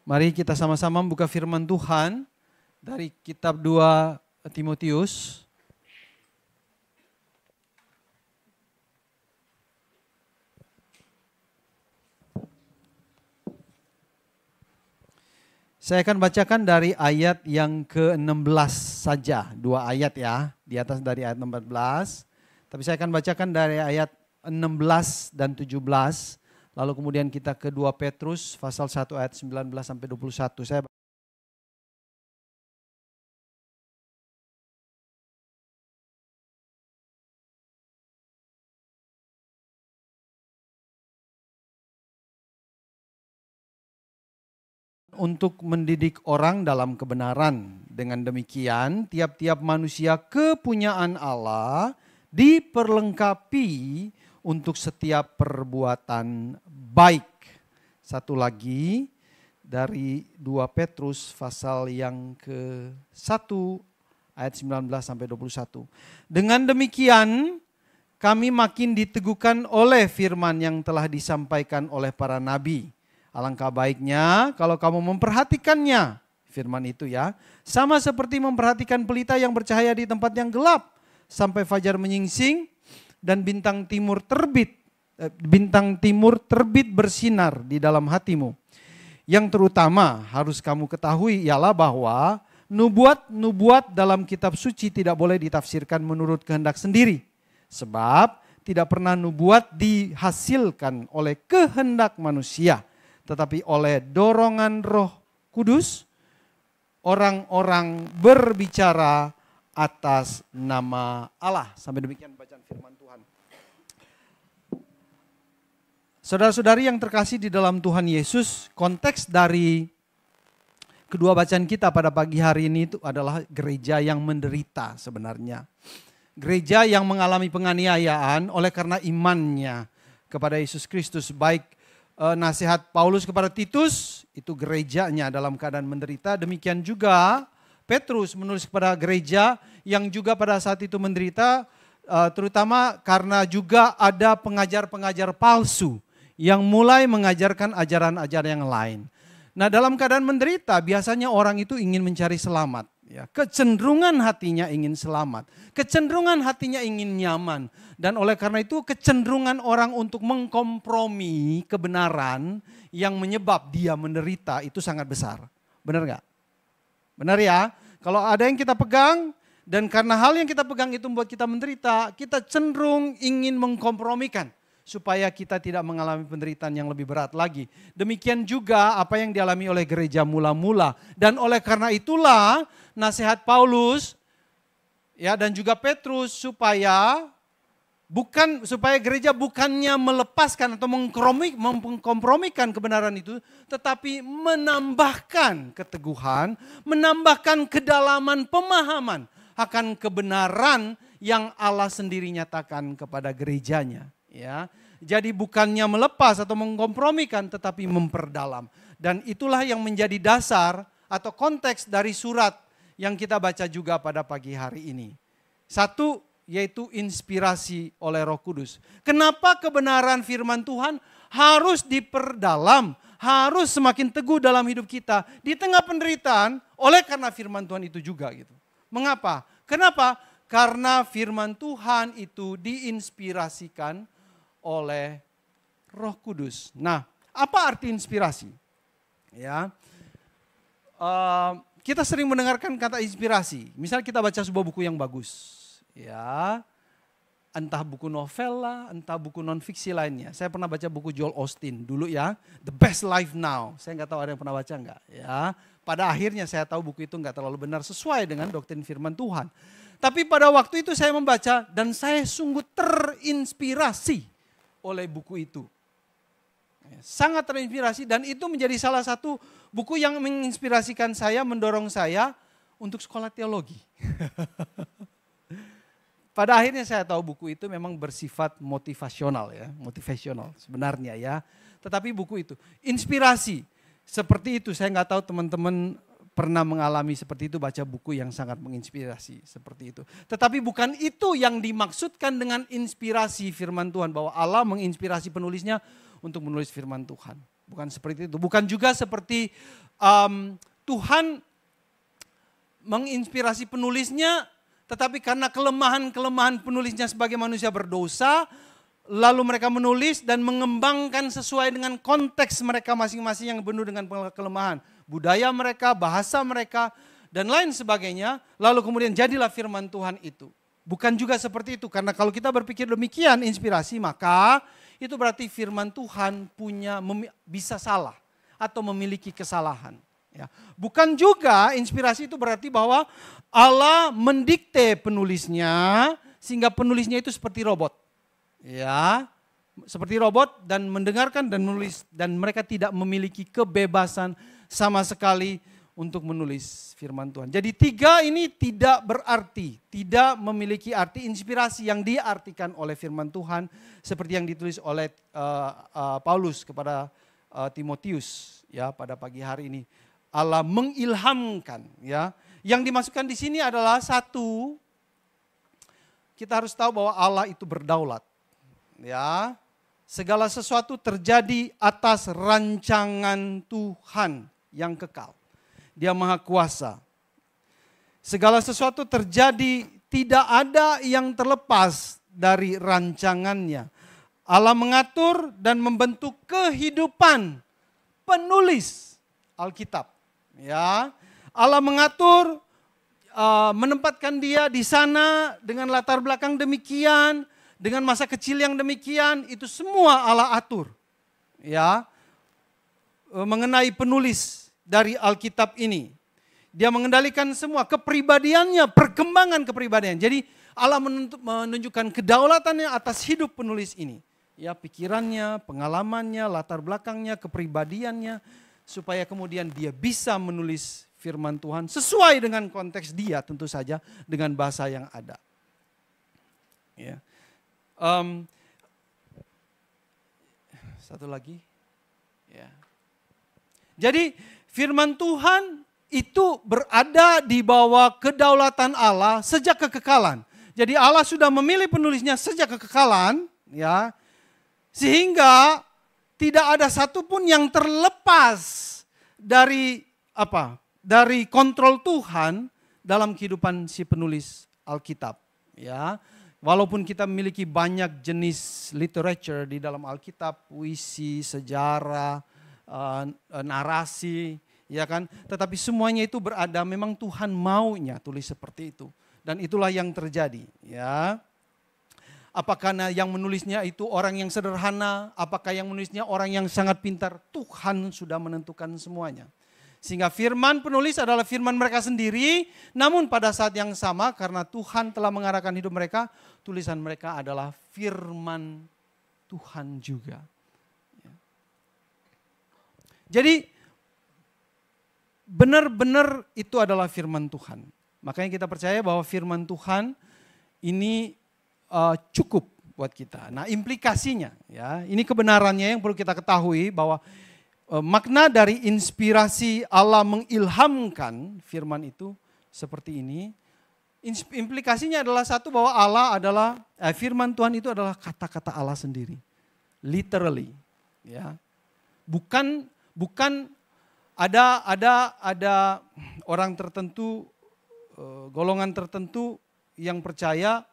Mari kita sama-sama membuka firman Tuhan dari kitab 2 Timotius. Saya akan bacakan dari ayat yang ke-16 saja, 2 ayat ya, di atas dari ayat 14. Tapi saya akan bacakan dari ayat 16 dan 17. Lalu kemudian kita ke 2 Petrus pasal 1 ayat 19 sampai 21. Saya untuk mendidik orang dalam kebenaran. Dengan demikian, tiap-tiap manusia kepunyaan Allah diperlengkapi untuk setiap perbuatan baik. Satu lagi dari 2 Petrus pasal yang ke-1 ayat 19 sampai 21. Dengan demikian kami makin diteguhkan oleh firman yang telah disampaikan oleh para nabi. Alangkah baiknya kalau kamu memperhatikannya, firman itu ya, sama seperti memperhatikan pelita yang bercahaya di tempat yang gelap sampai fajar menyingsing dan bintang timur terbit bersinar di dalam hatimu. Yang terutama harus kamu ketahui ialah bahwa nubuat dalam kitab suci tidak boleh ditafsirkan menurut kehendak sendiri. Sebab tidak pernah nubuat dihasilkan oleh kehendak manusia, tetapi oleh dorongan Roh Kudus, orang-orang berbicara atas nama Allah. Sampai demikian bacaan firman Tuhan. Saudara-saudari yang terkasih di dalam Tuhan Yesus, konteks dari kedua bacaan kita pada pagi hari ini itu adalah gereja yang menderita sebenarnya. Gereja yang mengalami penganiayaan oleh karena imannya kepada Yesus Kristus. Baik nasihat Paulus kepada Titus, itu gerejanya dalam keadaan menderita. Demikian juga Petrus menulis kepada gereja yang juga pada saat itu menderita, terutama karena juga ada pengajar-pengajar palsu yang mulai mengajarkan ajaran-ajaran yang lain. Nah, dalam keadaan menderita biasanya orang itu ingin mencari selamat. Ya, kecenderungan hatinya ingin selamat, kecenderungan hatinya ingin nyaman. Dan oleh karena itu kecenderungan orang untuk mengkompromi kebenaran yang menyebab dia menderita itu sangat besar. Benar gak? Benar ya? Kalau ada yang kita pegang dan karena hal yang kita pegang itu membuat kita menderita, kita cenderung ingin mengkompromikan supaya kita tidak mengalami penderitaan yang lebih berat lagi. Demikian juga apa yang dialami oleh gereja mula-mula. Dan oleh karena itulah nasihat Paulus ya dan juga Petrus supaya gereja bukannya melepaskan atau mengkompromikan kebenaran itu, tetapi menambahkan keteguhan, menambahkan kedalaman pemahaman akan kebenaran yang Allah sendiri nyatakan kepada gerejanya. Ya, jadi bukannya melepas atau mengkompromikan, tetapi memperdalam. Dan itulah yang menjadi dasar atau konteks dari surat yang kita baca juga pada pagi hari ini. Satu, yaitu inspirasi oleh Roh Kudus. Kenapa kebenaran firman Tuhan harus diperdalam, harus semakin teguh dalam hidup kita di tengah penderitaan oleh karena firman Tuhan itu juga gitu. Mengapa? Kenapa? Karena firman Tuhan itu diinspirasikan oleh Roh Kudus. Nah, apa arti inspirasi? Ya, kita sering mendengarkan kata inspirasi. Misal kita baca sebuah buku yang bagus, ya, entah buku novel lah, entah buku non fiksi lainnya. Saya pernah baca buku Joel Osteen dulu ya, The Best Life Now. Saya nggak tahu ada yang pernah baca nggak? Ya, pada akhirnya saya tahu buku itu nggak terlalu benar sesuai dengan doktrin firman Tuhan. Tapi pada waktu itu saya membaca dan saya sungguh terinspirasi oleh buku itu. Sangat terinspirasi dan itu menjadi salah satu buku yang menginspirasikan saya, mendorong saya untuk sekolah teologi. Pada akhirnya saya tahu buku itu memang bersifat motivasional ya, motivasional sebenarnya ya. Tetapi buku itu inspirasi seperti itu, saya nggak tahu teman-teman pernah mengalami seperti itu, baca buku yang sangat menginspirasi seperti itu. Tetapi bukan itu yang dimaksudkan dengan inspirasi firman Tuhan, bahwa Allah menginspirasi penulisnya untuk menulis firman Tuhan. Bukan seperti itu. Bukan juga seperti Tuhan menginspirasi penulisnya, tetapi karena kelemahan-kelemahan penulisnya sebagai manusia berdosa, lalu mereka menulis dan mengembangkan sesuai dengan konteks mereka masing-masing yang penuh dengan kelemahan. Budaya mereka, bahasa mereka, dan lain sebagainya. Lalu kemudian jadilah firman Tuhan itu. Bukan juga seperti itu, karena kalau kita berpikir demikian inspirasi, maka itu berarti firman Tuhan bisa salah atau memiliki kesalahan. Ya. Bukan juga inspirasi itu berarti bahwa Allah mendikte penulisnya sehingga penulisnya itu seperti robot. Ya, seperti robot dan mendengarkan dan menulis, dan mereka tidak memiliki kebebasan sama sekali untuk menulis firman Tuhan. Jadi 3 ini tidak berarti, tidak memiliki arti inspirasi yang diartikan oleh firman Tuhan seperti yang ditulis oleh Paulus kepada Timotius ya pada pagi hari ini. Allah mengilhamkan ya. Yang dimasukkan di sini adalah satu, kita harus tahu bahwa Allah itu berdaulat. Ya. Segala sesuatu terjadi atas rancangan Tuhan yang kekal. Dia maha kuasa. Segala sesuatu terjadi, tidak ada yang terlepas dari rancangannya. Allah mengatur dan membentuk kehidupan penulis Alkitab. Ya, Allah mengatur, menempatkan dia di sana dengan latar belakang demikian, dengan masa kecil yang demikian, itu semua Allah atur. Ya, mengenai penulis dari Alkitab ini. Dia mengendalikan semua kepribadiannya, perkembangan kepribadian. Jadi Allah menunjukkan kedaulatannya atas hidup penulis ini. Ya, pikirannya, pengalamannya, latar belakangnya, kepribadiannya. Supaya kemudian dia bisa menulis firman Tuhan sesuai dengan konteks dia tentu saja dengan bahasa yang ada. Ya. Satu lagi. Ya. Jadi firman Tuhan itu berada di bawah kedaulatan Allah sejak kekekalan. Jadi Allah sudah memilih penulisnya sejak kekekalan, ya, sehingga tidak ada satupun yang terlepas dari dari kontrol Tuhan dalam kehidupan si penulis Alkitab, ya. Walaupun kita memiliki banyak jenis literature di dalam Alkitab, puisi, sejarah, narasi, ya kan? Tetapi semuanya itu berada, memang Tuhan maunya tulis seperti itu. Dan itulah yang terjadi, ya. Apakah yang menulisnya itu orang yang sederhana, apakah yang menulisnya orang yang sangat pintar, Tuhan sudah menentukan semuanya. Sehingga firman penulis adalah firman mereka sendiri, namun pada saat yang sama karena Tuhan telah mengarahkan hidup mereka, tulisan mereka adalah firman Tuhan juga. Jadi benar-benar itu adalah firman Tuhan. Makanya kita percaya bahwa firman Tuhan ini cukup buat kita. Nah, implikasinya ya, ini kebenarannya yang perlu kita ketahui bahwa makna dari inspirasi Allah mengilhamkan firman itu seperti ini. Implikasinya adalah satu, bahwa Allah adalah firman Tuhan itu adalah kata-kata Allah sendiri. Literally, ya. Bukan ada orang tertentu, golongan tertentu yang percaya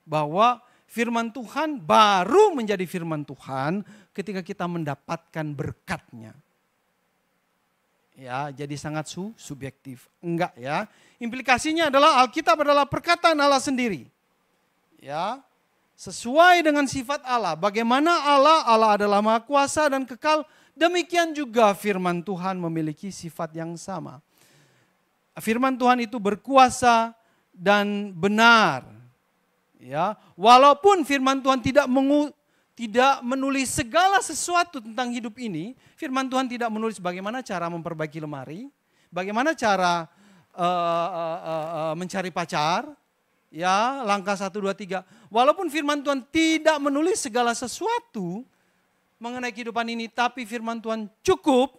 bahwa firman Tuhan baru menjadi firman Tuhan ketika kita mendapatkan berkatnya. Ya, jadi sangat subjektif. Enggak ya. Implikasinya adalah Alkitab adalah perkataan Allah sendiri. Ya. Sesuai dengan sifat Allah. Bagaimana Allah adalah Maha Kuasa dan kekal. Demikian juga firman Tuhan memiliki sifat yang sama. Firman Tuhan itu berkuasa dan benar. Ya, walaupun firman Tuhan tidak menulis segala sesuatu tentang hidup ini, firman Tuhan tidak menulis bagaimana cara memperbaiki lemari, bagaimana cara mencari pacar, ya, langkah 1, 2, 3. Walaupun firman Tuhan tidak menulis segala sesuatu mengenai kehidupan ini, tapi firman Tuhan cukup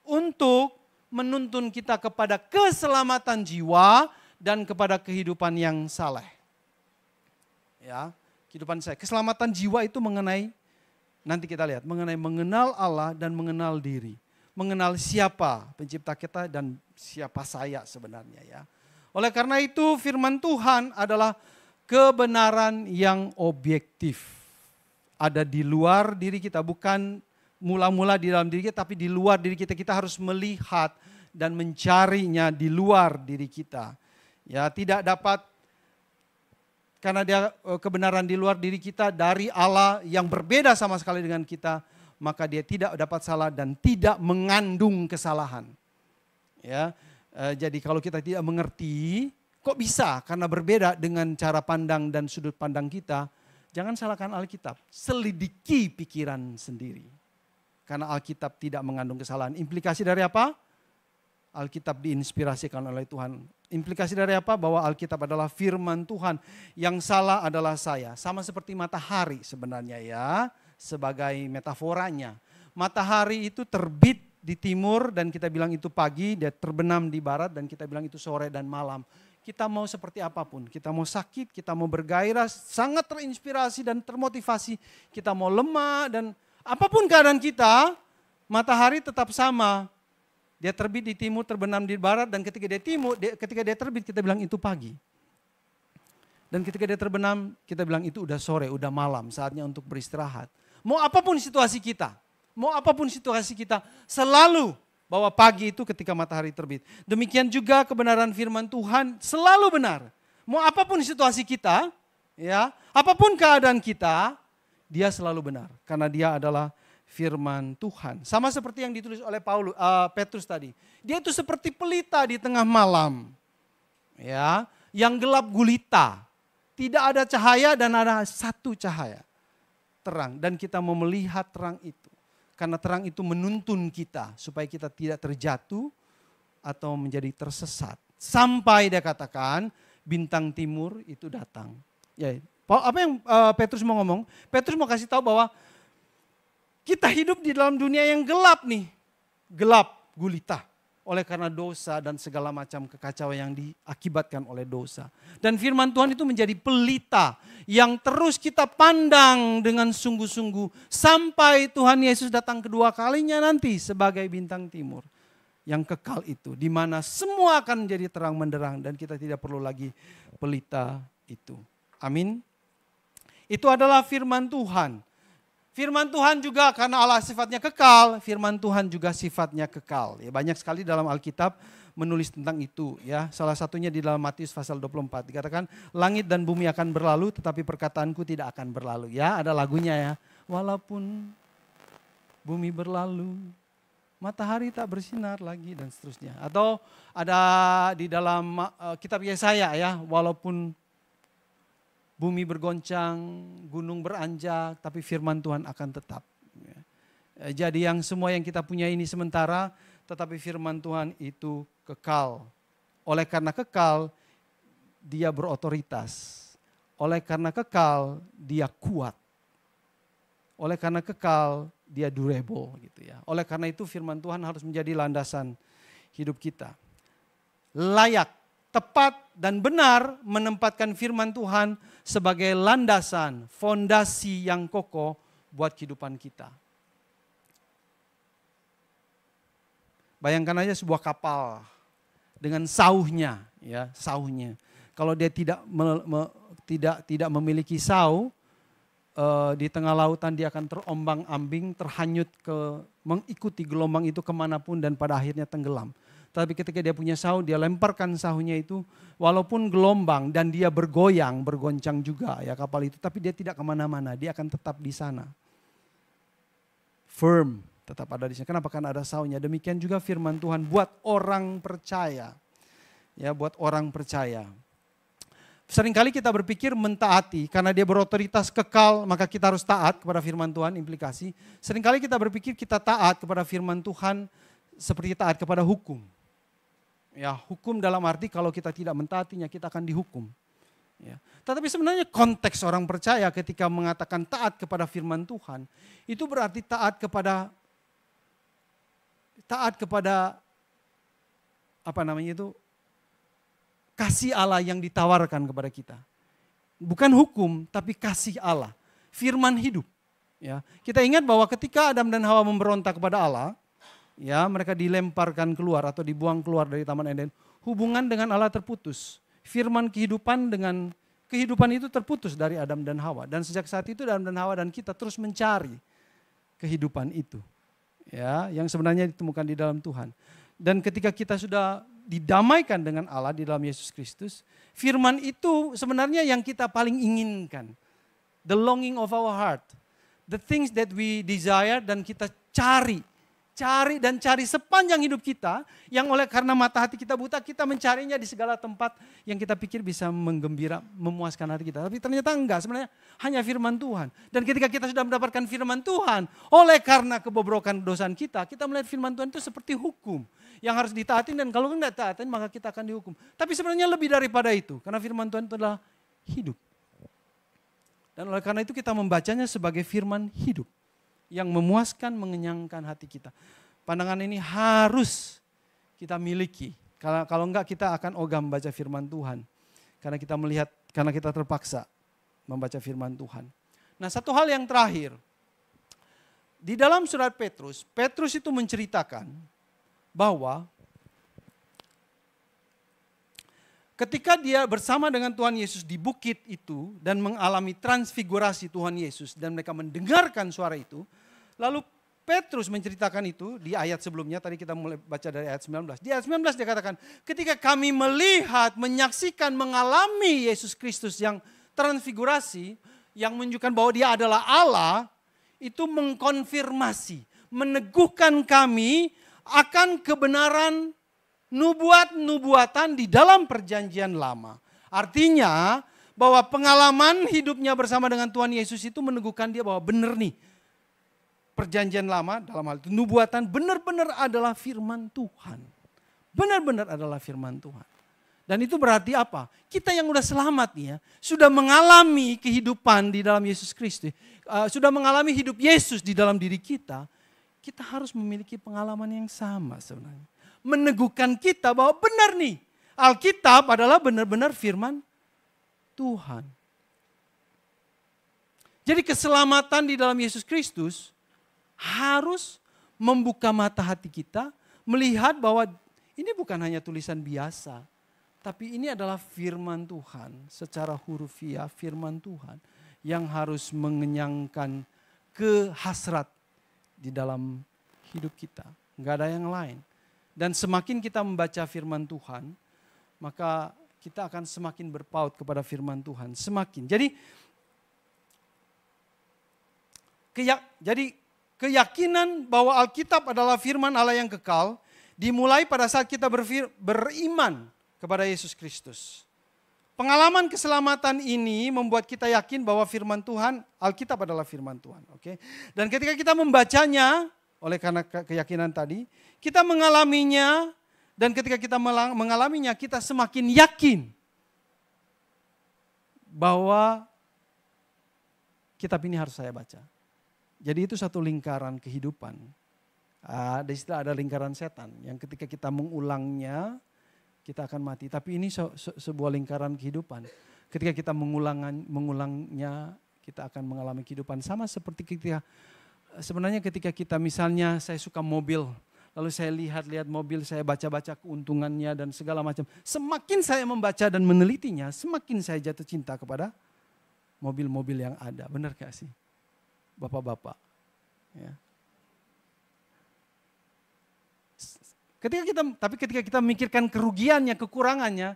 untuk menuntun kita kepada keselamatan jiwa dan kepada kehidupan yang saleh. Ya, kehidupan saya. Keselamatan jiwa itu mengenai Nanti kita lihat mengenai mengenal Allah dan mengenal diri. Mengenal siapa pencipta kita dan siapa saya sebenarnya ya. Oleh karena itu firman Tuhan adalah kebenaran yang objektif. Ada di luar diri kita, bukan mula-mula di dalam diri kita, tapi di luar diri kita. Kita harus melihat dan mencarinya di luar diri kita. Ya, tidak dapat, karena dia kebenaran di luar diri kita dari Allah yang berbeda sama sekali dengan kita, maka dia tidak dapat salah dan tidak mengandung kesalahan. Ya, jadi kalau kita tidak mengerti, kok bisa? Karena berbeda dengan cara pandang dan sudut pandang kita. Jangan salahkan Alkitab, selidiki pikiran sendiri. Karena Alkitab tidak mengandung kesalahan. Implikasi dari apa? Alkitab diinspirasikan oleh Tuhan. Implikasi dari apa? Bahwa Alkitab adalah firman Tuhan. Yang salah adalah saya. Sama seperti matahari sebenarnya ya, sebagai metaforanya. Matahari itu terbit di timur dan kita bilang itu pagi, dia terbenam di barat dan kita bilang itu sore dan malam. Kita mau seperti apapun, kita mau sakit, kita mau bergairah, sangat terinspirasi dan termotivasi. Kita mau lemah dan apapun keadaan kita, matahari tetap sama. Dia terbit di timur, terbenam di barat, dan ketika dia terbit kita bilang itu pagi. Dan ketika dia terbenam kita bilang itu udah sore, udah malam, saatnya untuk beristirahat. Mau apapun situasi kita, selalu bahwa pagi itu ketika matahari terbit. Demikian juga kebenaran firman Tuhan selalu benar. Mau apapun situasi kita, ya, apapun keadaan kita, dia selalu benar. Karena dia adalah firman Tuhan. Sama seperti yang ditulis oleh Petrus tadi. Dia itu seperti pelita di tengah malam. Ya, yang gelap gulita. Tidak ada cahaya dan ada satu cahaya. Terang, dan kita mau melihat terang itu. Karena terang itu menuntun kita supaya kita tidak terjatuh atau menjadi tersesat. Sampai dia katakan bintang timur itu datang. Ya, apa yang Petrus mau ngomong? Petrus mau kasih tahu bahwa kita hidup di dalam dunia yang gelap nih. Gelap gulita. Oleh karena dosa dan segala macam kekacauan yang diakibatkan oleh dosa. Dan firman Tuhan itu menjadi pelita yang terus kita pandang dengan sungguh-sungguh. Sampai Tuhan Yesus datang kedua kalinya nanti sebagai bintang timur. Yang kekal itu. Di mana semua akan menjadi terang menderang dan kita tidak perlu lagi pelita itu. Amin. Itu adalah firman Tuhan. Firman Tuhan juga karena Allah sifatnya kekal, firman Tuhan juga sifatnya kekal. Ya, banyak sekali dalam Alkitab menulis tentang itu. Ya, salah satunya di dalam Matius pasal 24. Dikatakan langit dan bumi akan berlalu tetapi perkataanku tidak akan berlalu. Ya, ada lagunya ya. Walaupun bumi berlalu, matahari tak bersinar lagi dan seterusnya. Atau ada di dalam kitab Yesaya ya, walaupun bumi bergoncang, gunung beranjak, tapi firman Tuhan akan tetap. Jadi yang semua yang kita punya ini sementara, tetapi firman Tuhan itu kekal. Oleh karena kekal, dia berotoritas. Oleh karena kekal, dia kuat. Oleh karena kekal, dia durable gitu ya. Oleh karena itu firman Tuhan harus menjadi landasan hidup kita. Layak, tepat dan benar menempatkan firman Tuhan sebagai landasan, fondasi yang kokoh buat kehidupan kita. Bayangkan aja sebuah kapal dengan sauhnya, ya, sauhnya. Kalau dia tidak memiliki sauh, di tengah lautan dia akan terombang-ambing, terhanyut mengikuti gelombang itu kemanapun dan pada akhirnya tenggelam. Tapi ketika dia punya sauh, dia lemparkan sauhnya itu, walaupun gelombang dan dia bergoncang juga ya kapal itu, tapi dia tidak kemana-mana, dia akan tetap di sana. Firm, tetap ada di sana. Kenapa? Karena ada sauhnya. Demikian juga firman Tuhan buat orang percaya. Ya, buat orang percaya. Seringkali kita berpikir mentaati, karena dia berotoritas kekal, maka kita harus taat kepada firman Tuhan, implikasi. Seringkali kita berpikir kita taat kepada firman Tuhan seperti taat kepada hukum. Ya, hukum dalam arti kalau kita tidak mentaatinya kita akan dihukum. Ya. Tetapi sebenarnya konteks orang percaya ketika mengatakan taat kepada firman Tuhan, itu berarti taat kepada apa namanya itu, kasih Allah yang ditawarkan kepada kita. Bukan hukum, tapi kasih Allah. Firman hidup. Ya, kita ingat bahwa ketika Adam dan Hawa memberontak kepada Allah, ya, mereka dilemparkan keluar atau dibuang keluar dari Taman Eden. Hubungan dengan Allah terputus. Firman kehidupan dengan kehidupan itu terputus dari Adam dan Hawa. Dan sejak saat itu Adam dan Hawa dan kita terus mencari kehidupan itu. Ya, yang sebenarnya ditemukan di dalam Tuhan. Dan ketika kita sudah didamaikan dengan Allah di dalam Yesus Kristus, firman itu sebenarnya yang kita paling inginkan. The longing of our heart. The things that we desire dan kita cari sepanjang hidup kita, yang oleh karena mata hati kita buta, kita mencarinya di segala tempat yang kita pikir bisa memuaskan hati kita. Tapi ternyata enggak, sebenarnya hanya firman Tuhan. Dan ketika kita sudah mendapatkan firman Tuhan, oleh karena kebobrokan dosaan kita melihat firman Tuhan itu seperti hukum yang harus ditaatin, dan kalau enggak taatin maka kita akan dihukum. Tapi sebenarnya lebih daripada itu, karena firman Tuhan itu adalah hidup. Dan oleh karena itu kita membacanya sebagai firman hidup yang memuaskan, mengenyangkan hati kita. Pandangan ini harus kita miliki. Kalau enggak kita akan ogah membaca firman Tuhan. Karena kita terpaksa membaca firman Tuhan. Nah, satu hal yang terakhir. Di dalam surat Petrus itu menceritakan bahwa ketika dia bersama dengan Tuhan Yesus di bukit itu dan mengalami transfigurasi Tuhan Yesus dan mereka mendengarkan suara itu, lalu Petrus menceritakan itu di ayat sebelumnya, tadi kita mulai baca dari ayat 19. Di ayat 19 dia katakan, ketika kami melihat, menyaksikan, mengalami Yesus Kristus yang transfigurasi, yang menunjukkan bahwa dia adalah Allah, itu mengkonfirmasi, meneguhkan kami akan kebenaran nubuatan di dalam perjanjian lama. Artinya bahwa pengalaman hidupnya bersama dengan Tuhan Yesus itu meneguhkan dia bahwa benar nih. Perjanjian lama dalam hal itu nubuatan benar-benar adalah firman Tuhan. Benar-benar adalah firman Tuhan. Dan itu berarti apa? Kita yang udah selamat nih ya, sudah mengalami kehidupan di dalam Yesus Kristus. Sudah mengalami hidup Yesus di dalam diri kita. Kita harus memiliki pengalaman yang sama sebenarnya. Meneguhkan kita bahwa benar nih, Alkitab adalah benar-benar firman Tuhan. Jadi keselamatan di dalam Yesus Kristus harus membuka mata hati kita, melihat bahwa ini bukan hanya tulisan biasa, tapi ini adalah firman Tuhan, secara hurufiah firman Tuhan yang harus mengenyangkan kehasrat di dalam hidup kita. Enggak ada yang lain. Dan semakin kita membaca firman Tuhan, maka kita akan semakin berpaut kepada firman Tuhan. Semakin. Jadi keyakinan bahwa Alkitab adalah firman Allah yang kekal dimulai pada saat kita beriman kepada Yesus Kristus. Pengalaman keselamatan ini membuat kita yakin bahwa firman Tuhan, Alkitab adalah firman Tuhan. Oke? Dan ketika kita membacanya, oleh karena keyakinan tadi, kita mengalaminya, dan ketika kita mengalaminya, kita semakin yakin bahwa kitab ini harus saya baca. Jadi itu satu lingkaran kehidupan. Di situ ada lingkaran setan, yang ketika kita mengulangnya, kita akan mati. Tapi ini sebuah lingkaran kehidupan. Ketika kita mengulangnya, kita akan mengalami kehidupan. Sama seperti sebenarnya ketika kita misalnya saya suka mobil, lalu saya lihat mobil, saya baca-baca keuntungannya dan segala macam. Semakin saya membaca dan menelitinya, semakin saya jatuh cinta kepada mobil-mobil yang ada. Benar gak sih? Bapak-bapak. Ya. Ketika kita memikirkan kerugiannya, kekurangannya,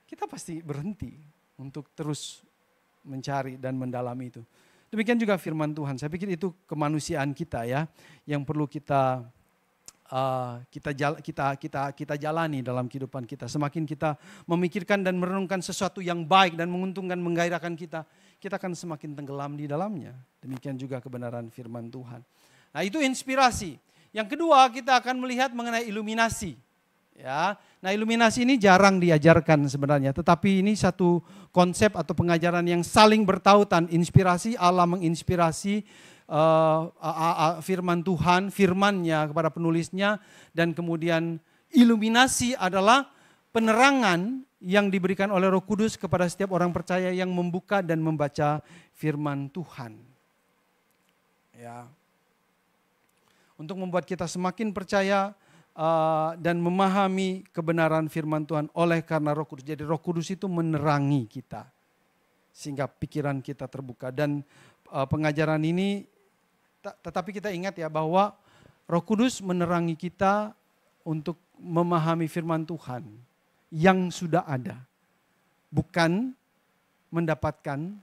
kita pasti berhenti untuk terus mencari dan mendalami itu. Demikian juga firman Tuhan. Saya pikir itu kemanusiaan kita ya, yang perlu kita jalani dalam kehidupan kita. Semakin kita memikirkan dan merenungkan sesuatu yang baik dan menguntungkan, menggairahkan kita akan semakin tenggelam di dalamnya. Demikian juga kebenaran firman Tuhan. Nah, itu inspirasi. Yang kedua, kita akan melihat mengenai iluminasi. Ya, nah iluminasi ini jarang diajarkan sebenarnya, tetapi ini satu konsep atau pengajaran yang saling bertautan. Inspirasi, Allah menginspirasi firman Tuhan, firman-Nya kepada penulisnya, dan kemudian iluminasi adalah penerangan yang diberikan oleh Roh Kudus kepada setiap orang percaya yang membuka dan membaca firman Tuhan. Ya. Untuk membuat kita semakin percaya dan memahami kebenaran firman Tuhan oleh karena Roh Kudus. Jadi Roh Kudus itu menerangi kita sehingga pikiran kita terbuka. Dan pengajaran ini, tetapi kita ingat ya bahwa Roh Kudus menerangi kita untuk memahami firman Tuhan yang sudah ada. Bukan mendapatkan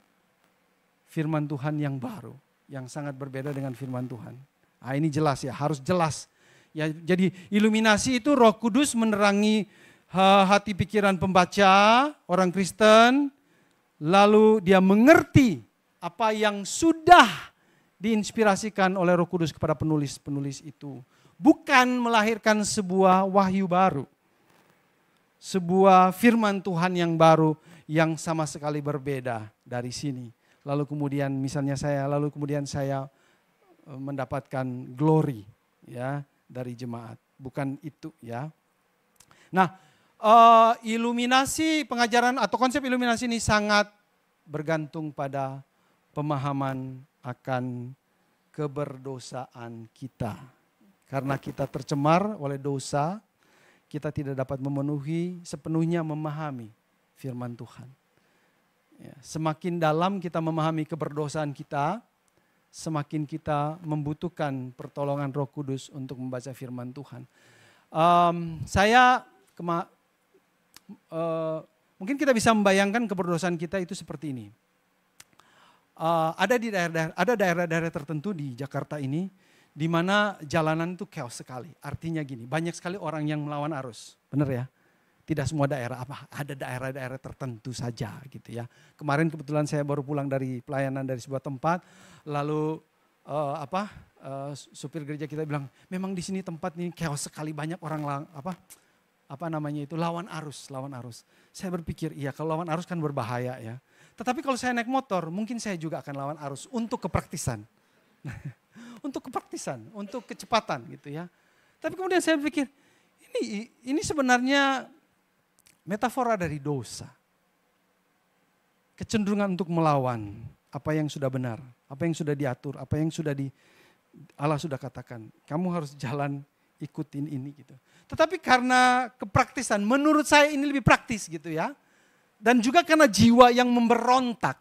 firman Tuhan yang baru, yang sangat berbeda dengan firman Tuhan. Nah, ini jelas ya, harus jelas. Ya, jadi iluminasi itu Roh Kudus menerangi hati pikiran pembaca, orang Kristen, lalu dia mengerti apa yang sudah diinspirasikan oleh Roh Kudus kepada penulis-penulis itu. Bukan melahirkan sebuah wahyu baru, sebuah firman Tuhan yang baru yang sama sekali berbeda dari sini. Lalu kemudian saya mendapatkan glory ya dari jemaat. Bukan itu ya. Nah, iluminasi pengajaran atau konsep iluminasi ini sangat bergantung pada pemahaman akan keberdosaan kita. Karena kita tercemar oleh dosa, kita tidak dapat memenuhi sepenuhnya memahami firman Tuhan. Ya, semakin dalam kita memahami keberdosaan kita, semakin kita membutuhkan pertolongan Roh Kudus untuk membaca firman Tuhan. Mungkin kita bisa membayangkan keberdosaan kita itu seperti ini. Ada daerah-daerah tertentu di Jakarta ini, di mana jalanan itu chaos sekali. Artinya gini, banyak sekali orang yang melawan arus, benar ya? Tidak semua daerah, ada daerah-daerah tertentu saja gitu ya. Kemarin kebetulan saya baru pulang dari pelayanan dari sebuah tempat, lalu supir gereja kita bilang, memang di sini tempat ini chaos sekali, banyak orang lawan arus. Saya berpikir, iya kalau lawan arus kan berbahaya ya. Tetapi kalau saya naik motor, mungkin saya juga akan lawan arus untuk kepraktisan. Untuk kepraktisan, untuk kecepatan gitu ya. Tapi kemudian saya berpikir, ini sebenarnya metafora dari dosa. Kecenderungan untuk melawan apa yang sudah benar, apa yang sudah diatur, apa yang sudah Allah sudah katakan. Kamu harus jalan ikutin ini gitu. Tetapi karena kepraktisan, menurut saya ini lebih praktis gitu ya. Dan juga karena jiwa yang memberontak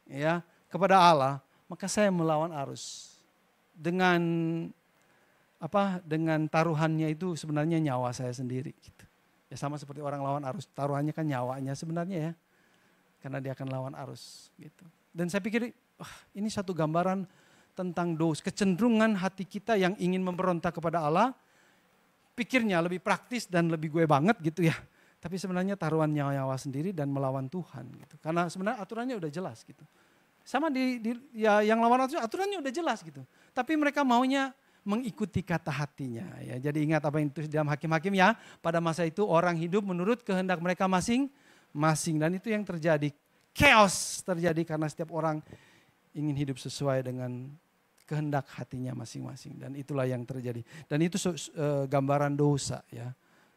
ya kepada Allah, maka saya melawan arus. Dengan taruhannya itu sebenarnya nyawa saya sendiri gitu. Ya sama seperti orang lawan arus, taruhannya kan nyawanya sebenarnya ya. Karena dia akan lawan arus gitu. Dan saya pikir ini satu gambaran tentang dosa, kecenderungan hati kita yang ingin memberontak kepada Allah. Pikirnya lebih praktis dan lebih gue banget gitu ya. Tapi sebenarnya taruhan nyawa sendiri dan melawan Tuhan gitu. Karena sebenarnya aturannya udah jelas gitu. Sama yang lawan aturannya udah jelas gitu. Tapi mereka maunya mengikuti kata hatinya ya. Jadi ingat apa yang ditulis dalam Hakim-Hakim ya. Pada masa itu orang hidup menurut kehendak mereka masing-masing. Dan itu yang terjadi. Chaos terjadi karena setiap orang ingin hidup sesuai dengan kehendak hatinya masing-masing. Dan itulah yang terjadi. Dan itu gambaran dosa ya.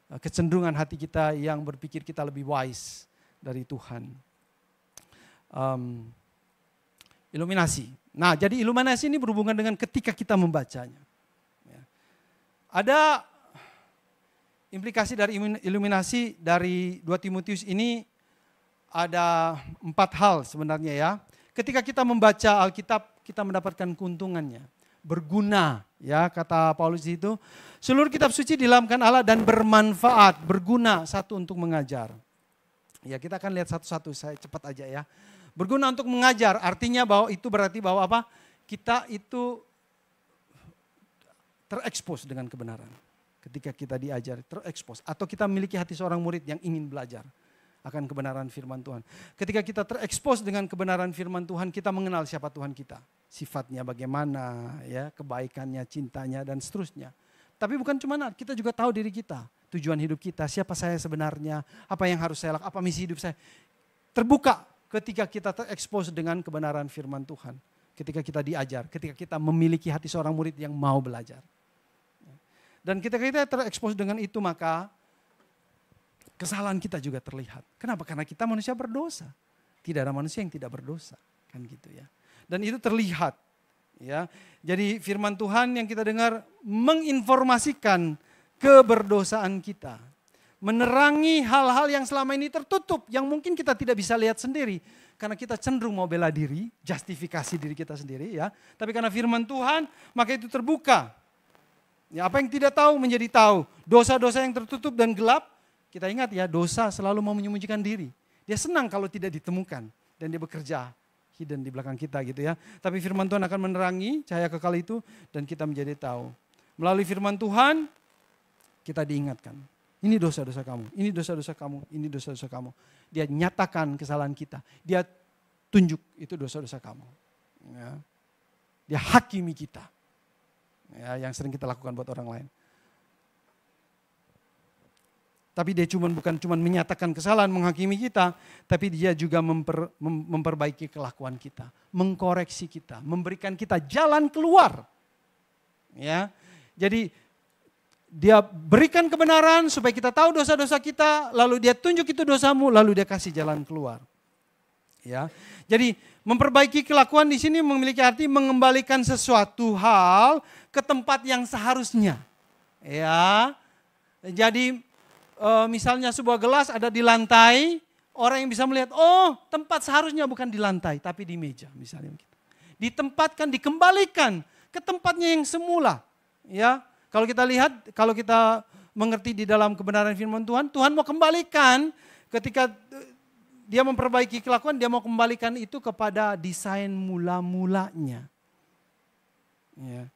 Kecenderungan hati kita yang berpikir kita lebih wise dari Tuhan. Iluminasi. Nah, jadi iluminasi ini berhubungan dengan ketika kita membacanya. Ya. Ada implikasi dari iluminasi dari 2 Timotius ini ada 4 hal sebenarnya ya. Ketika kita membaca Alkitab, kita mendapatkan keuntungannya. Berguna, ya kata Paulus itu. Seluruh kitab suci diilhamkan Allah dan bermanfaat, berguna, satu untuk mengajar. Ya kita akan lihat satu-satu, saya cepat aja ya. Berguna untuk mengajar, artinya bahwa itu berarti bahwa apa? Kita itu terekspos dengan kebenaran. Ketika kita diajar, terekspos. Atau kita memiliki hati seorang murid yang ingin belajar akan kebenaran firman Tuhan. Ketika kita terekspos dengan kebenaran firman Tuhan, kita mengenal siapa Tuhan kita. Sifatnya bagaimana, ya, kebaikannya, cintanya, dan seterusnya. Tapi bukan cuma kita juga tahu diri kita. Tujuan hidup kita, siapa saya sebenarnya, apa yang harus saya lakukan, apa misi hidup saya. Terbuka ketika kita terekspos dengan kebenaran firman Tuhan. Ketika kita diajar, ketika kita memiliki hati seorang murid yang mau belajar. Dan ketika kita terekspos dengan itu, maka kesalahan kita juga terlihat. Kenapa? Karena kita manusia berdosa. Tidak ada manusia yang tidak berdosa. Kan gitu ya. Dan itu terlihat Ya, jadi firman Tuhan yang kita dengar menginformasikan keberdosaan kita. Menerangi hal-hal yang selama ini tertutup, yang mungkin kita tidak bisa lihat sendiri. Karena kita cenderung mau bela diri, justifikasi diri kita sendiri ya. Tapi karena firman Tuhan, maka itu terbuka. Ya, apa yang tidak tahu menjadi tahu. Dosa-dosa yang tertutup dan gelap, kita ingat ya, dosa selalu mau menyembunyikan diri. Dia senang kalau tidak ditemukan dan dia bekerja hidden di belakang kita gitu ya. Tapi firman Tuhan akan menerangi cahaya kekal itu dan kita menjadi tahu. Melalui firman Tuhan kita diingatkan. Ini dosa-dosa kamu, ini dosa-dosa kamu, ini dosa-dosa kamu. Dia nyatakan kesalahan kita. Dia tunjuk itu dosa-dosa kamu. Ya. Dia hakimi kita. Ya, yang sering kita lakukan buat orang lain. Tapi dia bukan cuma menyatakan kesalahan, menghakimi kita, tapi dia juga memperbaiki kelakuan kita, mengkoreksi kita, memberikan kita jalan keluar. Ya, jadi dia berikan kebenaran supaya kita tahu dosa-dosa kita, lalu dia tunjuk itu dosamu, lalu dia kasih jalan keluar. Ya, jadi memperbaiki kelakuan di sini memiliki arti mengembalikan sesuatu hal ke tempat yang seharusnya. Ya, jadi misalnya sebuah gelas ada di lantai, orang yang bisa melihat, oh tempat seharusnya bukan di lantai, tapi di meja misalnya. Ditempatkan, dikembalikan ke tempatnya yang semula. Ya, kalau kita lihat, kalau kita mengerti di dalam kebenaran firman Tuhan, Tuhan mau kembalikan ketika dia memperbaiki kelakuan, dia mau kembalikan itu kepada desain mula-mulanya. Ya.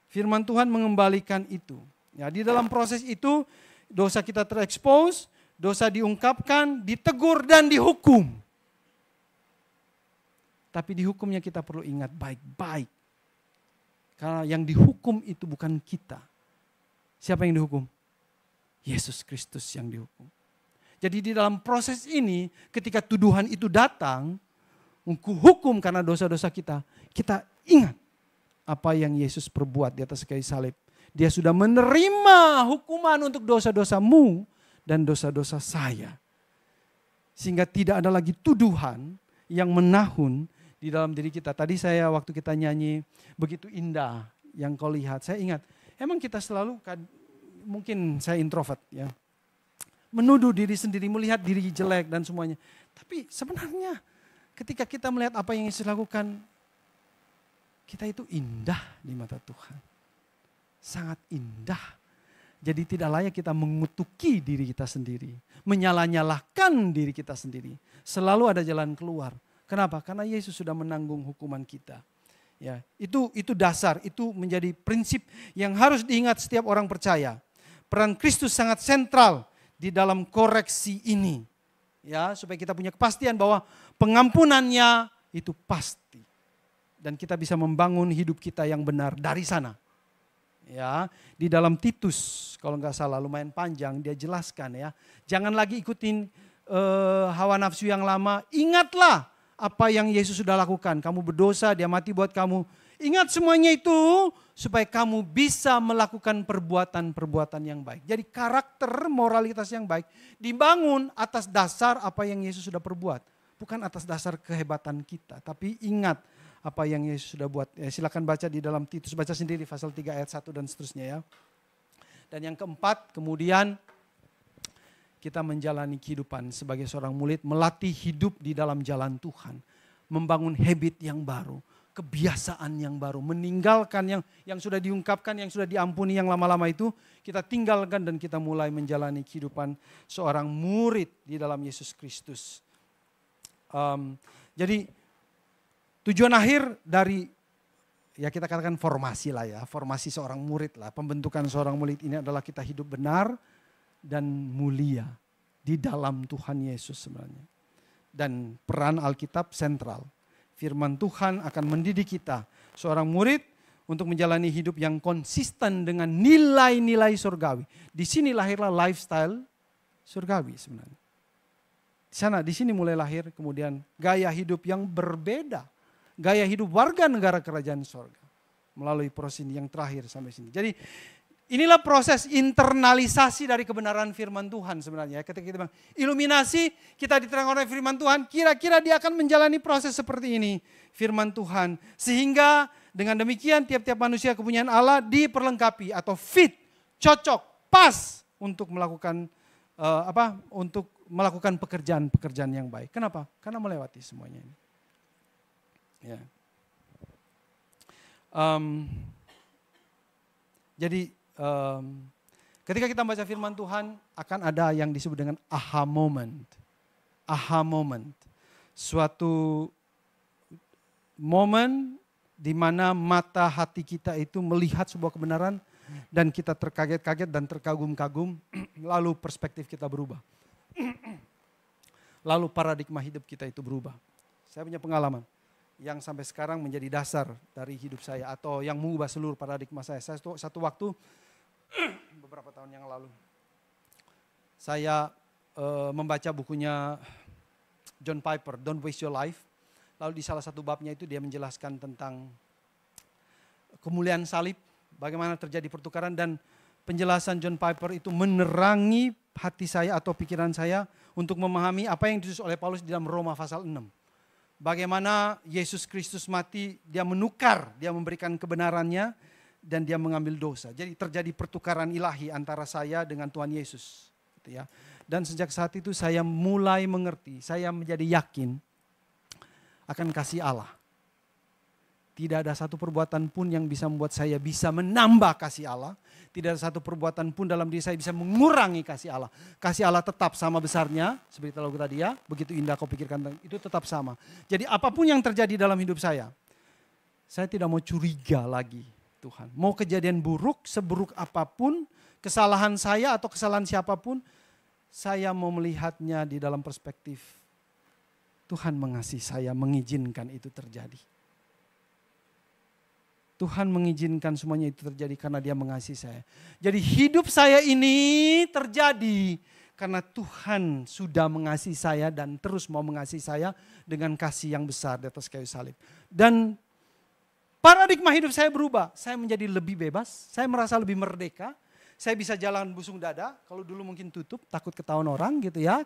Firman Tuhan mengembalikan itu. Ya, di dalam proses itu, dosa kita terekspos, dosa diungkapkan, ditegur dan dihukum. Tapi dihukumnya kita perlu ingat baik-baik. Karena yang dihukum itu bukan kita. Siapa yang dihukum? Yesus Kristus yang dihukum. Jadi di dalam proses ini ketika tuduhan itu datang, hukum karena dosa-dosa kita, kita ingat apa yang Yesus perbuat di atas kayu salib. Dia sudah menerima hukuman untuk dosa-dosamu dan dosa-dosa saya. Sehingga tidak ada lagi tuduhan yang menahun di dalam diri kita. Tadi saya waktu kita nyanyi begitu indah yang kau lihat. Saya ingat, emang kita selalu, mungkin saya introvert ya. Menuduh diri sendiri, melihat diri jelek dan semuanya. Tapi sebenarnya ketika kita melihat apa yang Yesus lakukan, kita itu indah di mata Tuhan. Sangat indah. Jadi tidak layak kita mengutuki diri kita sendiri. Menyala-nyalahkan diri kita sendiri. Selalu ada jalan keluar. Kenapa? Karena Yesus sudah menanggung hukuman kita. Ya, itu dasar, itu menjadi prinsip yang harus diingat setiap orang percaya. Peran Kristus sangat sentral di dalam koreksi ini. Ya, supaya kita punya kepastian bahwa pengampunannya itu pasti. Dan kita bisa membangun hidup kita yang benar dari sana. Ya, di dalam Titus kalau nggak salah lumayan panjang dia jelaskan ya, jangan lagi ikutin hawa nafsu yang lama. Ingatlah apa yang Yesus sudah lakukan. Kamu berdosa, dia mati buat kamu. Ingat semuanya itu supaya kamu bisa melakukan perbuatan-perbuatan yang baik. Jadi karakter moralitas yang baik dibangun atas dasar apa yang Yesus sudah perbuat, bukan atas dasar kehebatan kita. Tapi ingat apa yang Yesus sudah buat. Ya, silakan baca di dalam Titus, baca sendiri pasal 3 ayat 1 dan seterusnya ya. Dan yang keempat, kemudian kita menjalani kehidupan sebagai seorang murid, melatih hidup di dalam jalan Tuhan. Membangun habit yang baru, kebiasaan yang baru, meninggalkan yang sudah diungkapkan, yang sudah diampuni, yang lama-lama itu kita tinggalkan dan kita mulai menjalani kehidupan seorang murid di dalam Yesus Kristus. Jadi tujuan akhir dari, ya kita katakan formasi lah ya, formasi seorang murid lah. Pembentukan seorang murid ini adalah kita hidup benar dan mulia di dalam Tuhan Yesus sebenarnya. Dan peran Alkitab sentral. Firman Tuhan akan mendidik kita, seorang murid, untuk menjalani hidup yang konsisten dengan nilai-nilai surgawi. Di sini lahirlah lifestyle surgawi sebenarnya. Di sini mulai lahir kemudian gaya hidup yang berbeda. Gaya hidup warga negara kerajaan sorga. Melalui proses ini yang terakhir sampai sini. Jadi inilah proses internalisasi dari kebenaran firman Tuhan sebenarnya. Ketika kita bilang iluminasi, kita diterangkan oleh firman Tuhan. Kira-kira dia akan menjalani proses seperti ini. Firman Tuhan. Sehingga Dengan demikian tiap-tiap manusia kepunyaan Allah diperlengkapi atau fit, cocok, pas untuk melakukan untuk melakukan pekerjaan-pekerjaan yang baik. Kenapa? Karena melewati semuanya ini. Ya. Jadi ketika kita baca firman Tuhan akan ada yang disebut dengan aha moment. Aha moment. Suatu momen di mana mata hati kita itu melihat sebuah kebenaran dan kita terkaget-kaget dan terkagum-kagum, lalu perspektif kita berubah. Lalu paradigma hidup kita itu berubah. Saya punya pengalaman yang sampai sekarang menjadi dasar dari hidup saya atau yang mengubah seluruh paradigma saya. Satu waktu beberapa tahun yang lalu saya membaca bukunya John Piper, Don't Waste Your Life. Lalu di salah satu babnya itu dia menjelaskan tentang kemuliaan salib, bagaimana terjadi pertukaran, dan penjelasan John Piper itu menerangi hati saya atau pikiran saya untuk memahami apa yang ditulis oleh Paulus di dalam Roma pasal 6. Bagaimana Yesus Kristus mati, dia menukar, dia memberikan kebenarannya dan dia mengambil dosa. Jadi terjadi pertukaran ilahi antara saya dengan Tuhan Yesus. Gitu ya. Dan sejak saat itu saya mulai mengerti, saya menjadi yakin akan kasih Allah. Tidak ada satu perbuatan pun yang bisa membuat saya bisa menambah kasih Allah. Tidak ada satu perbuatan pun dalam diri saya bisa mengurangi kasih Allah. Kasih Allah tetap sama besarnya, seperti lagu tadi ya, begitu indah kau pikirkan, itu tetap sama. Jadi apapun yang terjadi dalam hidup saya tidak mau curiga lagi Tuhan. Mau kejadian buruk, seburuk apapun, kesalahan saya atau kesalahan siapapun, saya mau melihatnya di dalam perspektif Tuhan mengasihi saya, mengizinkan itu terjadi. Tuhan mengizinkan semuanya itu terjadi karena dia mengasihi saya. Jadi hidup saya ini terjadi karena Tuhan sudah mengasihi saya dan terus mau mengasihi saya dengan kasih yang besar di atas kayu salib. Dan paradigma hidup saya berubah. Saya menjadi lebih bebas, saya merasa lebih merdeka. Saya bisa jalan busung dada, kalau dulu mungkin tutup, takut ketahuan orang gitu ya.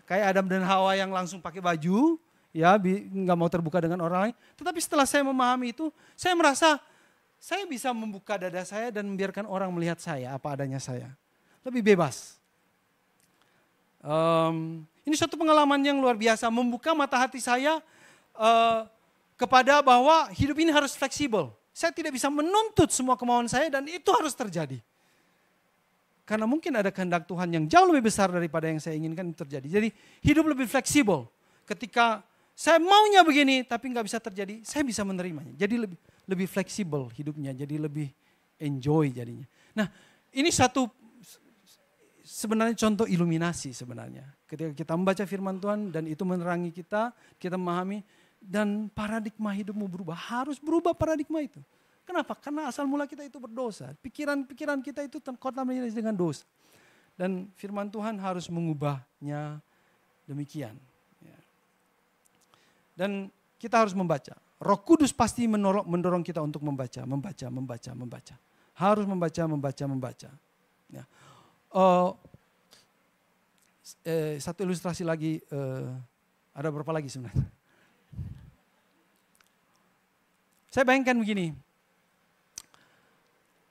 Kayak Adam dan Hawa yang langsung pakai baju, ya nggak mau terbuka dengan orang lain. Tetapi setelah saya memahami itu, saya merasa saya bisa membuka dada saya dan membiarkan orang melihat saya, apa adanya saya. Lebih bebas. Ini suatu pengalaman yang luar biasa, membuka mata hati saya kepada bahwa hidup ini harus fleksibel. Saya tidak bisa menuntut semua kemauan saya dan itu harus terjadi. Karena mungkin ada kehendak Tuhan yang jauh lebih besar daripada yang saya inginkan itu terjadi. Jadi hidup lebih fleksibel. Ketika saya maunya begini tapi nggak bisa terjadi, saya bisa menerimanya. Jadi lebih fleksibel hidupnya, jadi lebih enjoy jadinya. Nah ini satu sebenarnya contoh iluminasi sebenarnya. Ketika kita membaca firman Tuhan dan itu menerangi kita memahami dan paradigma hidupmu berubah. Harus berubah paradigma itu. Kenapa? Karena asal mula kita itu berdosa. Pikiran kita itu terkontaminasi dengan dosa. Dan firman Tuhan harus mengubahnya demikian. Dan kita harus membaca. Roh Kudus pasti mendorong kita untuk membaca. Harus membaca. Ya. Satu ilustrasi lagi, ada berapa lagi sebenarnya? Saya bayangkan begini.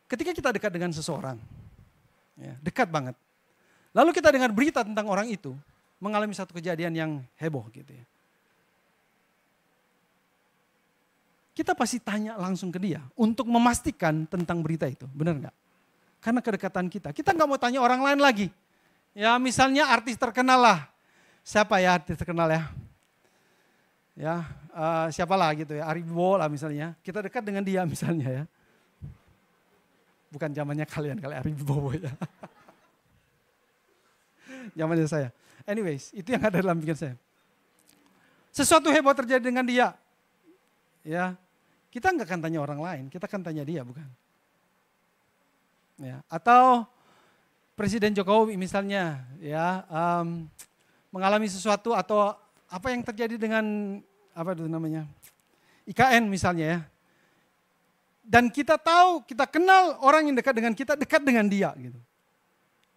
Ketika kita dekat dengan seseorang, ya, dekat banget. Lalu kita dengar berita tentang orang itu, mengalami satu kejadian yang heboh gitu ya. Kita pasti tanya langsung ke dia untuk memastikan tentang berita itu, benar nggak? Karena kedekatan kita nggak mau tanya orang lain lagi. Ya misalnya artis terkenal lah, siapa ya artis terkenal ya? Ya siapalah gitu ya, Ari Wibowo lah misalnya. Kita dekat dengan dia misalnya ya. Bukan zamannya kalian, kali Ari Wibowo ya. Zamannya saya. Anyways, itu yang ada dalam pikiran saya. Sesuatu heboh terjadi dengan dia. Ya, kita nggak akan tanya orang lain, kita akan tanya dia, bukan? Ya, atau Presiden Jokowi misalnya, ya mengalami sesuatu atau apa yang terjadi dengan apa itu namanya IKN misalnya ya. Dan kita tahu, kita kenal orang yang dekat dengan dia gitu.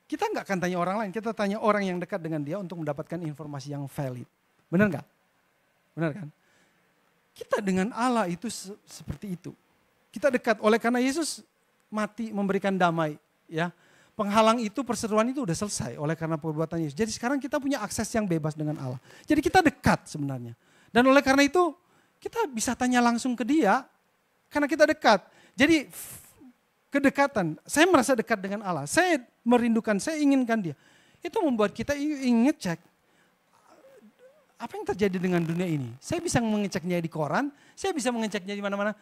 Kita nggak akan tanya orang lain, kita tanya orang yang dekat dengan dia untuk mendapatkan informasi yang valid. Benar nggak? Benar kan? Kita dengan Allah itu seperti itu. Kita dekat, oleh karena Yesus mati memberikan damai. Ya, penghalang itu, perseteruan itu udah selesai oleh karena perbuatan Yesus. Jadi sekarang kita punya akses yang bebas dengan Allah. Jadi kita dekat sebenarnya. Dan oleh karena itu kita bisa tanya langsung ke dia karena kita dekat. Jadi kedekatan, saya merasa dekat dengan Allah. Saya merindukan, saya inginkan dia. Itu membuat kita ingin ngecek apa yang terjadi dengan dunia ini. Saya bisa mengeceknya di koran, saya bisa mengeceknya di mana-mana.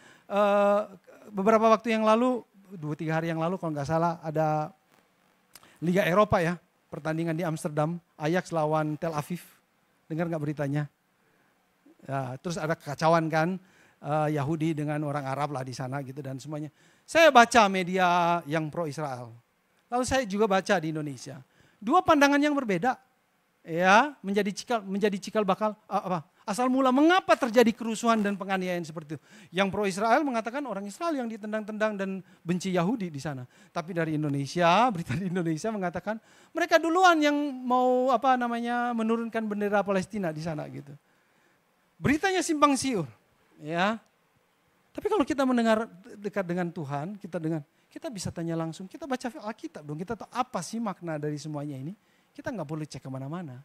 Beberapa waktu yang lalu, 2-3 hari yang lalu kalau nggak salah ada Liga Eropa ya, pertandingan di Amsterdam, Ajax lawan Tel Aviv. Dengar nggak beritanya? Ya, terus ada kekacauan kan, Yahudi dengan orang Arab lah di sana gitu dan semuanya. Saya baca media yang pro Israel. Lalu saya juga baca di Indonesia. Dua pandangan yang berbeda. Ya, menjadi cikal bakal asal mula mengapa terjadi kerusuhan dan penganiayaan seperti itu. Yang pro Israel mengatakan orang Israel yang ditendang-tendang dan benci Yahudi di sana. Tapi dari Indonesia, berita di Indonesia mengatakan mereka duluan yang mau menurunkan bendera Palestina di sana gitu. Beritanya simpang siur, ya. Tapi kalau kita mendengar dekat dengan Tuhan, kita bisa tanya langsung, kita baca Alkitab dong, kita tahu apa sih makna dari semuanya ini. Kita nggak boleh cek kemana-mana.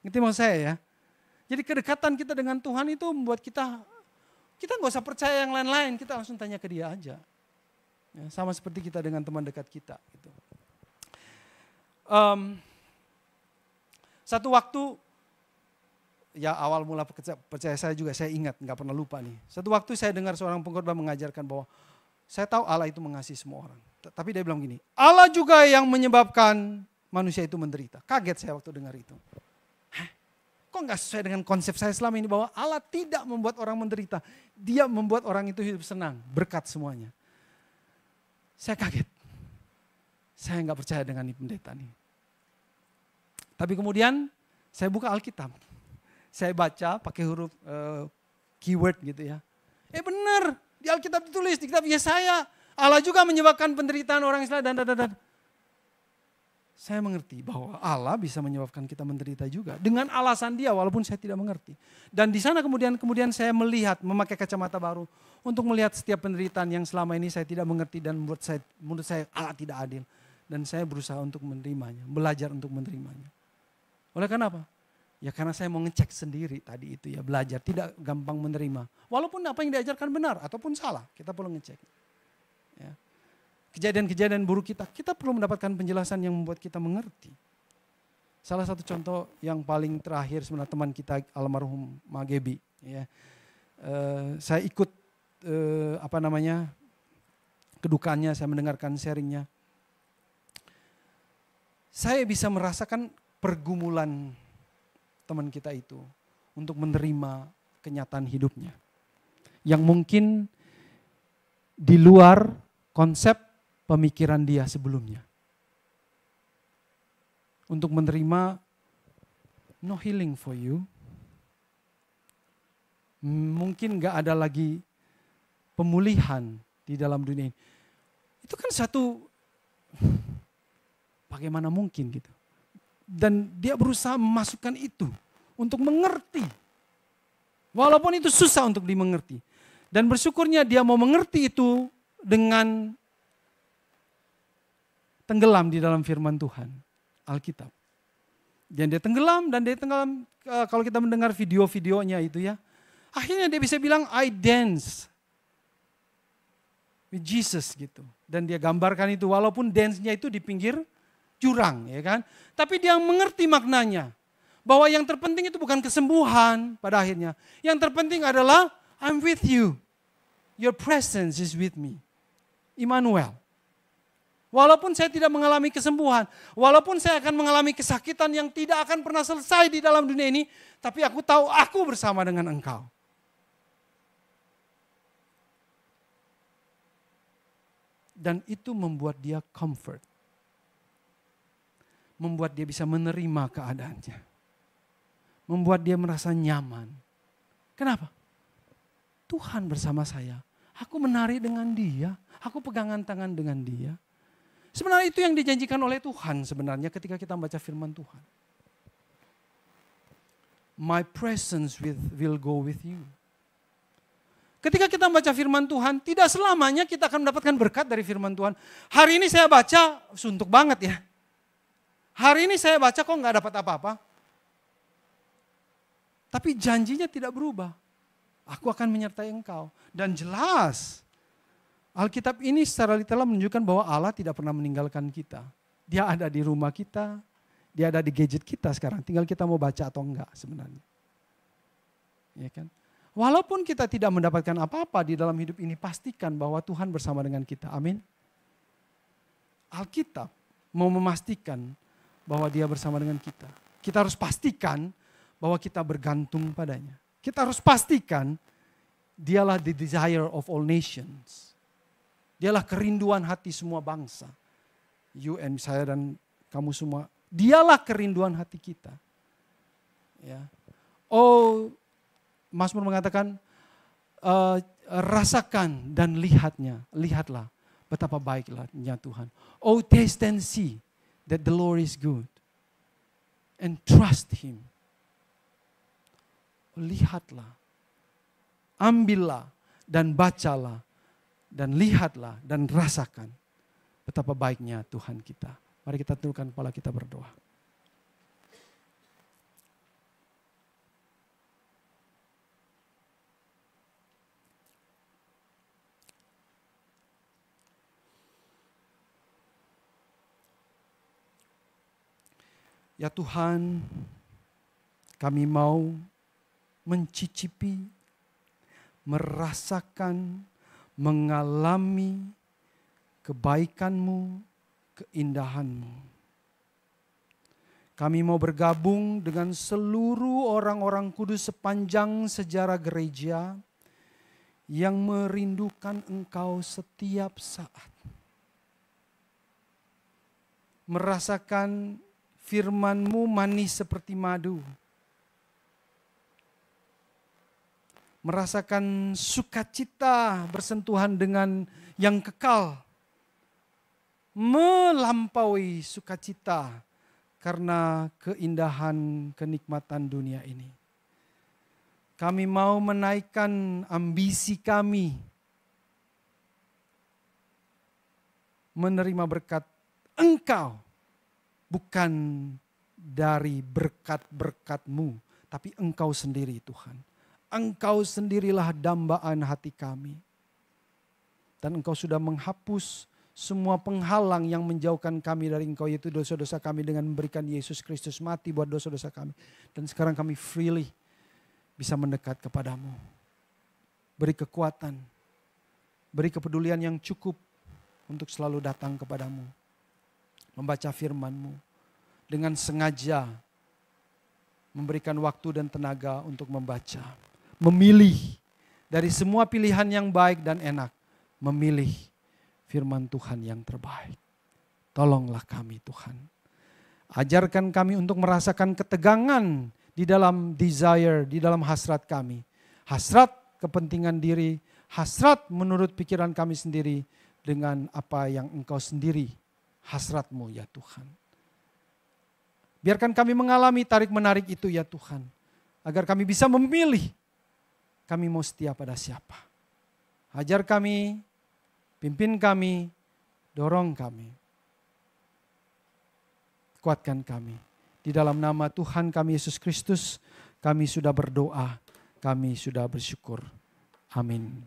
Ngerti maksud saya ya? Jadi kedekatan kita dengan Tuhan itu membuat kita nggak usah percaya yang lain-lain, kita langsung tanya ke dia aja. Ya, sama seperti kita dengan teman dekat kita. Gitu. Satu waktu, ya awal mula percaya saya juga, saya ingat, nggak pernah lupa nih. Satu waktu saya dengar seorang pengkhotbah mengajarkan bahwa saya tahu Allah itu mengasihi semua orang. Tapi dia bilang gini, Allah juga yang menyebabkan manusia itu menderita. Kaget saya waktu dengar itu. Hah? Kok nggak sesuai dengan konsep saya selama ini bahwa Allah tidak membuat orang menderita. Dia membuat orang itu hidup senang, berkat semuanya. Saya kaget. Saya nggak percaya dengan ini pendeta nih. Tapi kemudian saya buka Alkitab. Saya baca pakai huruf keyword gitu ya. Benar, di Alkitab ditulis, di kitab Yesaya. Allah juga menyebabkan penderitaan orang Israel dan. Saya mengerti bahwa Allah bisa menyebabkan kita menderita juga. Dengan alasan dia walaupun saya tidak mengerti. Dan di sana kemudian saya memakai kacamata baru. Untuk melihat setiap penderitaan yang selama ini saya tidak mengerti dan menurut saya Allah tidak adil. Dan saya berusaha untuk menerimanya, belajar untuk menerimanya. Oleh karena apa? Ya karena saya mau ngecek sendiri tadi itu ya, belajar, tidak gampang menerima. Walaupun apa yang diajarkan benar ataupun salah, kita perlu ngecek. Ya. Kejadian-kejadian buruk kita perlu mendapatkan penjelasan yang membuat kita mengerti. Salah satu contoh yang paling terakhir sebenarnya teman kita almarhum Magebi. Ya. Saya ikut kedukaannya, saya mendengarkan sharingnya. Saya bisa merasakan pergumulan teman kita itu untuk menerima kenyataan hidupnya. Yang mungkin di luar konsep pemikiran dia sebelumnya. Untuk menerima no healing for you. Mungkin gak ada lagi pemulihan di dalam dunia ini. Itu kan satu, bagaimana mungkin gitu. Dan dia berusaha memasukkan itu untuk mengerti. Walaupun itu susah untuk dimengerti. Dan bersyukurnya dia mau mengerti itu dengan tenggelam di dalam firman Tuhan, Alkitab. Dan dia tenggelam, kalau kita mendengar video-videonya itu ya, akhirnya dia bisa bilang, I dance with Jesus gitu. Dan dia gambarkan itu, walaupun dance-nya itu di pinggir jurang, ya kan. Tapi dia mengerti maknanya, bahwa yang terpenting itu bukan kesembuhan pada akhirnya. Yang terpenting adalah, I'm with you. Your presence is with me. Immanuel. Walaupun saya tidak mengalami kesembuhan, walaupun saya akan mengalami kesakitan yang tidak akan pernah selesai di dalam dunia ini, tapi aku tahu aku bersama dengan engkau. Dan itu membuat dia comfort. Membuat dia bisa menerima keadaannya. Membuat dia merasa nyaman. Kenapa? Tuhan bersama saya. Aku menari dengan dia, aku pegangan tangan dengan dia. Sebenarnya itu yang dijanjikan oleh Tuhan sebenarnya ketika kita membaca firman Tuhan. My presence will go with you. Ketika kita membaca firman Tuhan, tidak selamanya kita akan mendapatkan berkat dari firman Tuhan. Hari ini saya baca, suntuk banget ya. Hari ini saya baca kok nggak dapat apa-apa. Tapi janjinya tidak berubah. Aku akan menyertai engkau. Dan jelas, Alkitab ini secara literal menunjukkan bahwa Allah tidak pernah meninggalkan kita. Dia ada di rumah kita, dia ada di gadget kita sekarang. Tinggal kita mau baca atau enggak sebenarnya. Ya kan? Walaupun kita tidak mendapatkan apa-apa di dalam hidup ini, pastikan bahwa Tuhan bersama dengan kita. Amin. Alkitab mau memastikan bahwa dia bersama dengan kita. Kita harus pastikan bahwa kita bergantung padanya. Kita harus pastikan dialah the desire of all nations. Dialah kerinduan hati semua bangsa. You and saya dan kamu semua. Dialah kerinduan hati kita. Ya. Oh, Mazmur mengatakan, rasakan dan lihatlah betapa baiknya Tuhan. Oh, taste and see that the Lord is good. And trust Him. Lihatlah, ambillah dan bacalah dan lihatlah dan rasakan betapa baiknya Tuhan kita. Mari kita tundukkan kepala kita berdoa. Ya Tuhan, kami mau mencicipi, merasakan, mengalami kebaikan-Mu, keindahan-Mu. Kami mau bergabung dengan seluruh orang-orang kudus sepanjang sejarah gereja yang merindukan Engkau setiap saat. Merasakan firman-Mu manis seperti madu. Merasakan sukacita bersentuhan dengan yang kekal. Melampaui sukacita karena keindahan kenikmatan dunia ini. Kami mau menaikkan ambisi kami. Menerima berkat Engkau. Bukan dari berkat-berkat-Mu, tapi Engkau sendiri Tuhan. Engkau sendirilah dambaan hati kami. Dan Engkau sudah menghapus semua penghalang yang menjauhkan kami dari Engkau, yaitu dosa-dosa kami dengan memberikan Yesus Kristus mati buat dosa-dosa kami. Dan sekarang kami freely bisa mendekat kepadamu. Beri kekuatan, beri kepedulian yang cukup untuk selalu datang kepadamu. Membaca firman-Mu dengan sengaja memberikan waktu dan tenaga untuk membaca. Memilih dari semua pilihan yang baik dan enak. Memilih firman Tuhan yang terbaik. Tolonglah kami Tuhan. Ajarkan kami untuk merasakan ketegangan di dalam desire, di dalam hasrat kami. Hasrat kepentingan diri, hasrat menurut pikiran kami sendiri dengan apa yang Engkau sendiri hasrat-Mu ya Tuhan. Biarkan kami mengalami tarik-menarik itu ya Tuhan. Agar kami bisa memilih. Kami mau setia pada siapa. Ajar kami, pimpin kami, dorong kami. Kuatkan kami. Di dalam nama Tuhan kami Yesus Kristus, kami sudah berdoa, kami sudah bersyukur. Amin.